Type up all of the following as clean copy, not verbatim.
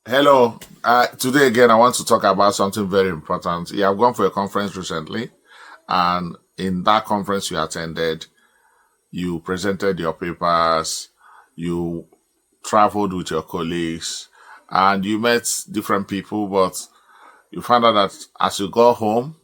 Hello. Today again, I want to talk about something very important. Yeah, I've gone for a conference recently, and in that conference you attended, you presented your papers, you traveled with your colleagues, and you met different people. But you found out that as you go home,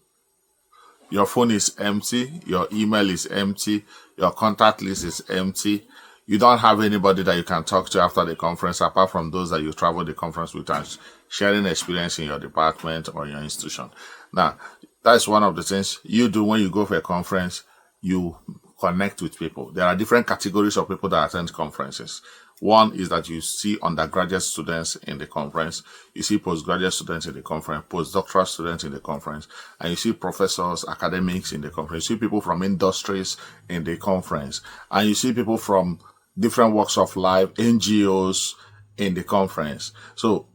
your phone is empty, your email is empty, your contact list is empty. You don't have anybody that you can talk to after the conference apart from those that you travel the conference with and sharing experience in your department or your institution. Now, that's one of the things you do when you go for a conference. You connect with people. There are different categories of people that attend conferences. One is that you see undergraduate students in the conference, you see postgraduate students in the conference, postdoctoral students in the conference, and you see professors, academics in the conference. You see people from industries in the conference, and you see people from different walks of life, NGOs in the conference. So,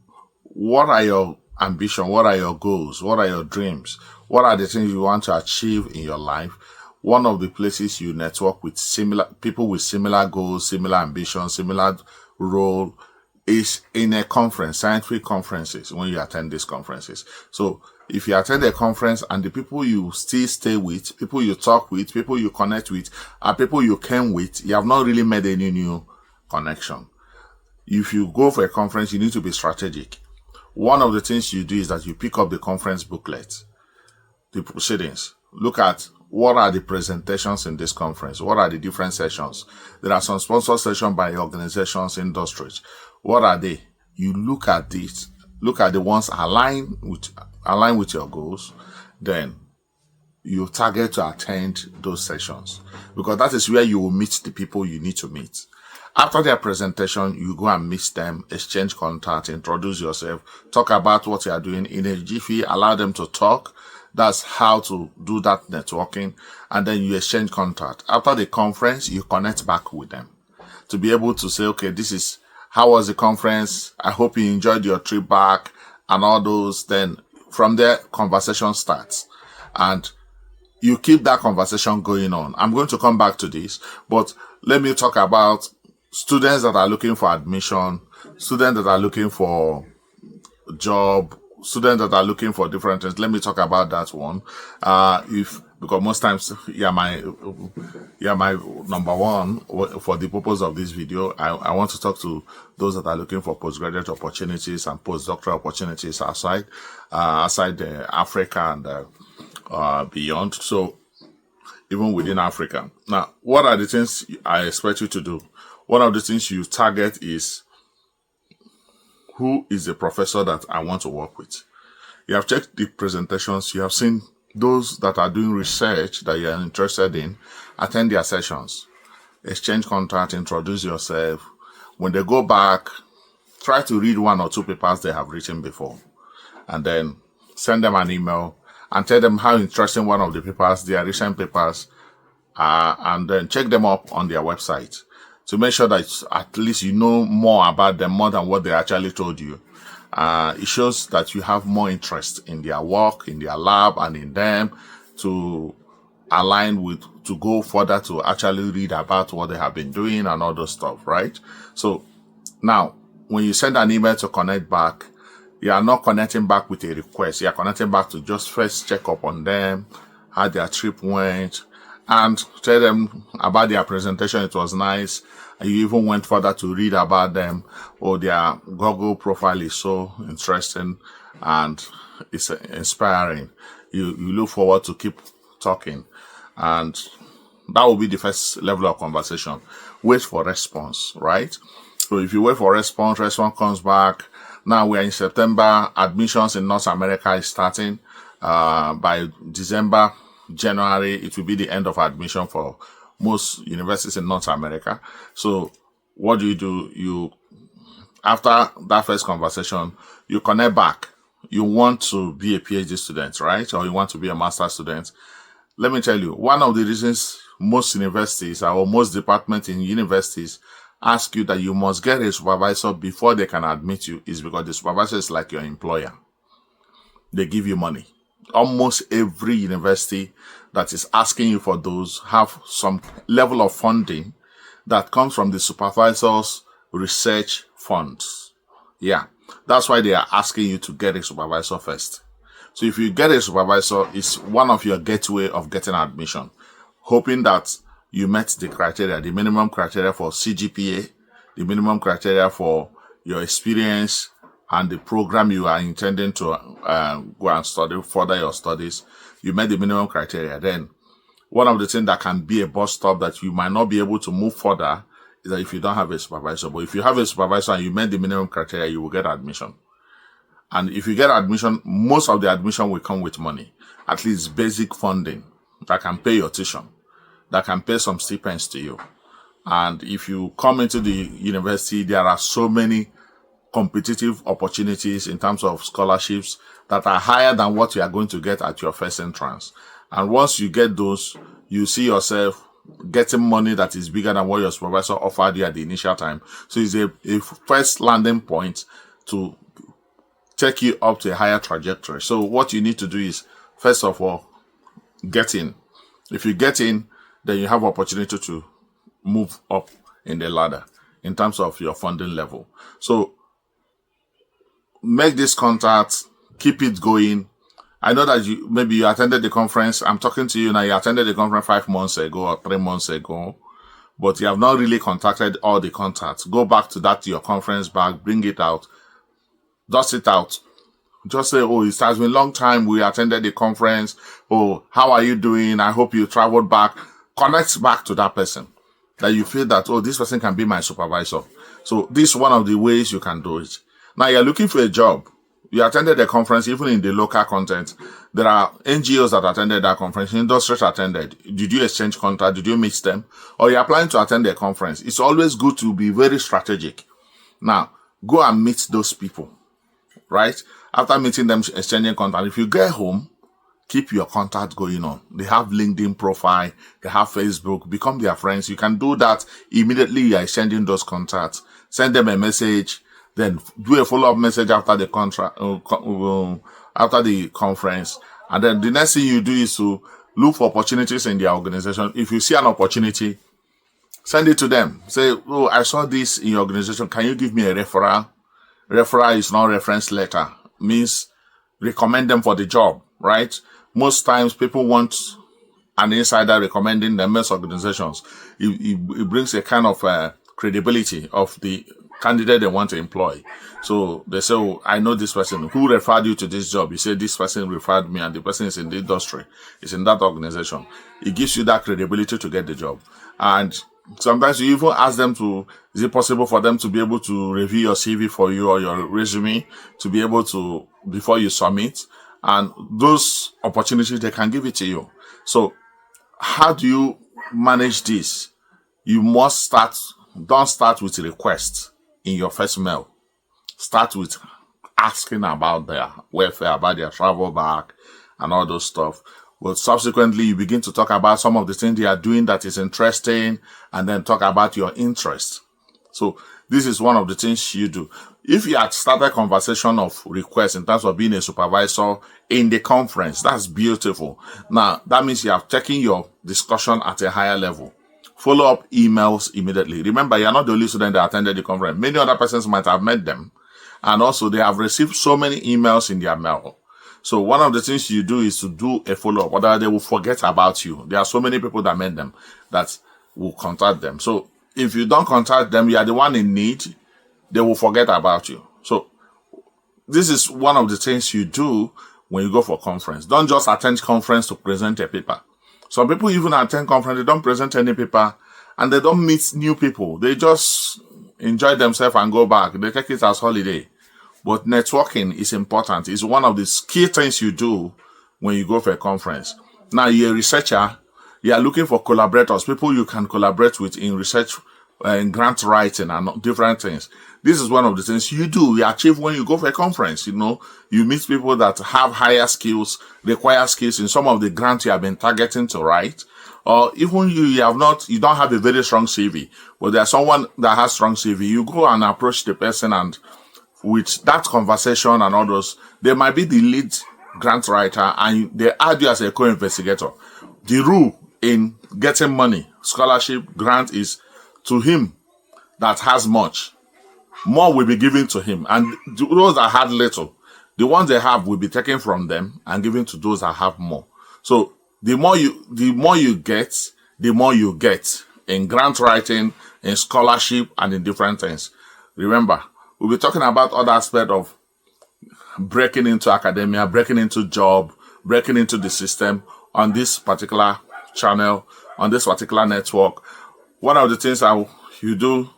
what are your ambition? What are your goals? What are your dreams? What are the things you want to achieve in your life? One of the places you network with similar people with similar goals, similar ambitions, similar role is in a conference, scientific conferences, when you attend these conferences. So if you attend a conference and the people you still stay with, people you talk with, people you connect with, are people you came with, you have not really made any new connection. If you go for a conference, you need to be strategic. One of the things you do is that you pick up the conference booklet, the proceedings. Look at what are the presentations in this conference? What are the different sessions? There are some sponsor sessions by organizations, industries. What are they? You look at this, look at the ones align with your goals, then you target to attend those sessions because that is where you will meet the people you need to meet. After their presentation, you go and meet them, exchange contact, introduce yourself, talk about what you are doing in a jiffy, allow them to talk. That's how to do that networking. And then you exchange contact. After the conference, you connect back with them to be able to say, okay, how was the conference? I hope you enjoyed your trip back and all those. Then from there, conversation starts. And you keep that conversation going on. I'm going to come back to this, but let me talk about students that are looking for admission, students that are looking for job, students that are looking for different things. Let me talk about that one. Because most times you're my number one for the purpose of this video. I want to talk to those that are looking for postgraduate opportunities and postdoctoral opportunities outside Africa and beyond. So even within Africa. Now, what are the things I expect you to do? One of the things you target is who is the professor that I want to work with. You have checked the presentations. You have seen those that are doing research that you are interested in. Attend their sessions. Exchange contact. Introduce yourself. When they go back, try to read one or two papers they have written before. And then send them an email and tell them how interesting one of the papers, their recent papers, and then check them up on their website to make sure that at least you know more about them, more than what they actually told you. It shows that you have more interest in their work, in their lab, and in them to align with, to go further to actually read about what they have been doing and all those stuff, right? So now, when you send an email to connect back, you are not connecting back with a request. You are connecting back to just first check up on them, how their trip went, and tell them about their presentation. It was nice. And you even went further to read about them, or their Google profile is so interesting and it's inspiring. You look forward to keep talking, and that will be the first level of conversation. Wait for response, right? So if you wait for response comes back. Now we are in September. Admissions in North America is starting. By December, January, it will be the end of admission for most universities in North America. So what do? After that first conversation, you connect back. You want to be a PhD student, right? Or you want to be a master student. Let me tell you, one of the reasons most universities or most departments in universities ask you that you must get a supervisor before they can admit you is because the supervisor is like your employer. They give you money. Almost every university that is asking you for those have some level of funding that comes from the supervisor's research funds. Yeah. That's why they are asking you to get a supervisor first. So if you get a supervisor, it's one of your gateway of getting admission, hoping that you met the criteria, the minimum criteria for CGPA, the minimum criteria for your experience, and the program you are intending to go and study, further your studies. You met the minimum criteria. Then one of the things that can be a bus stop that you might not be able to move further is that if you don't have a supervisor. But if you have a supervisor and you met the minimum criteria, you will get admission. And if you get admission, most of the admission will come with money, at least basic funding that can pay your tuition, that can pay some stipends to you. And if you come into the university, there are so many competitive opportunities in terms of scholarships that are higher than what you are going to get at your first entrance. And once you get those, you see yourself getting money that is bigger than what your supervisor offered you at the initial time. So it's a first landing point to take you up to a higher trajectory. So what you need to do is, first of all, get in. If you get in, then you have opportunity to move up in the ladder in terms of your funding level. So make this contact, keep it going. I know that maybe you attended the conference. I'm talking to you now. You attended the conference 5 months ago or 3 months ago, but you have not really contacted all the contacts. Go back to that, your conference bag, bring it out, dust it out. Just say, oh, it has been a long time. We attended the conference. Oh, how are you doing? I hope you traveled back. Connect back to that person that you feel that, oh, this person can be my supervisor. So this is one of the ways you can do it. Now you're looking for a job. You attended the conference, even in the local content. There are NGOs that attended that conference, industries attended. Did you exchange contact? Did you meet them? Or you're planning to attend the conference? It's always good to be very strategic. Now, go and meet those people, right? After meeting them, exchanging contact. If you get home, keep your contact going on. They have LinkedIn profile. They have Facebook. Become their friends. You can do that immediately. You are exchanging those contacts. Send them a message. Then do a follow-up message after the after the conference. And then the next thing you do is to look for opportunities in their organization. If you see an opportunity, send it to them. Say, oh, I saw this in your organization. Can you give me a referral? Referral is not reference letter. Means recommend them for the job, right? Most times people want an insider recommending them. Most organizations, it brings a kind of credibility of the candidate they want to employ. So they say, oh, I know this person. Who referred you to this job? You say, this person referred me, and the person is in the industry, is in that organization. It gives you that credibility to get the job. And sometimes you even ask them to, is it possible for them to be able to review your CV for you or your resume to be able to, before you submit? And those opportunities, they can give it to you. So how do you manage this? You must don't start with requests in your first mail. Start with asking about their welfare, about their travel back and all those stuff. But subsequently, you begin to talk about some of the things they are doing that is interesting, and then talk about your interest. So this is one of the things you do. If you had started a conversation of requests in terms of being a supervisor in the conference, that's beautiful. Now, that means you have taken your discussion at a higher level. Follow up emails immediately. Remember, you're not the only student that attended the conference. Many other persons might have met them. And also, they have received so many emails in their mail. So one of the things you do is to do a follow-up, otherwise they will forget about you. There are so many people that met them that will contact them. So if you don't contact them, you are the one in need, they will forget about you. So this is one of the things you do when you go for conference. Don't just attend conference to present a paper. Some people even attend conference, they don't present any paper, and they don't meet new people. They just enjoy themselves and go back. They take it as holiday. But networking is important. It's one of the key things you do when you go for a conference. Now, you're a researcher. You are looking for collaborators, people you can collaborate with in research and grant writing and different things. This is one of the things you do. You achieve when you go for a conference. You know, you meet people that have higher skills, require skills in some of the grants you have been targeting to write. Or even you don't have a very strong CV, but there's someone that has strong CV. You go and approach the person, and with that conversation and all those, they might be the lead grant writer, and they add you as a co-investigator. The rule in getting money, scholarship, grant is to him that has much. more will be given to him. And those that had little, the ones they have will be taken from them and given to those that have more. So the more you get, the more you get in grant writing, in scholarship, and in different things. Remember, we'll be talking about other aspects of breaking into academia, breaking into job, breaking into the system on this particular channel, on this particular network. One of the things you do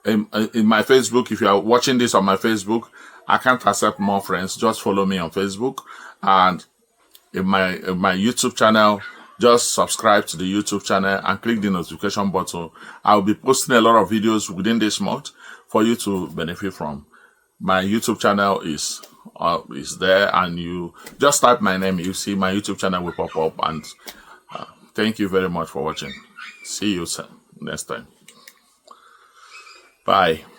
in my Facebook, if you are watching this on my Facebook, I can't accept more friends. Just follow me on Facebook. And in my YouTube channel, just subscribe to the YouTube channel and click the notification button. I'll be posting a lot of videos within this month for you to benefit from. My YouTube channel is there, and you just type my name, you see my YouTube channel will pop up. And thank you very much for watching. See you next time. Bye.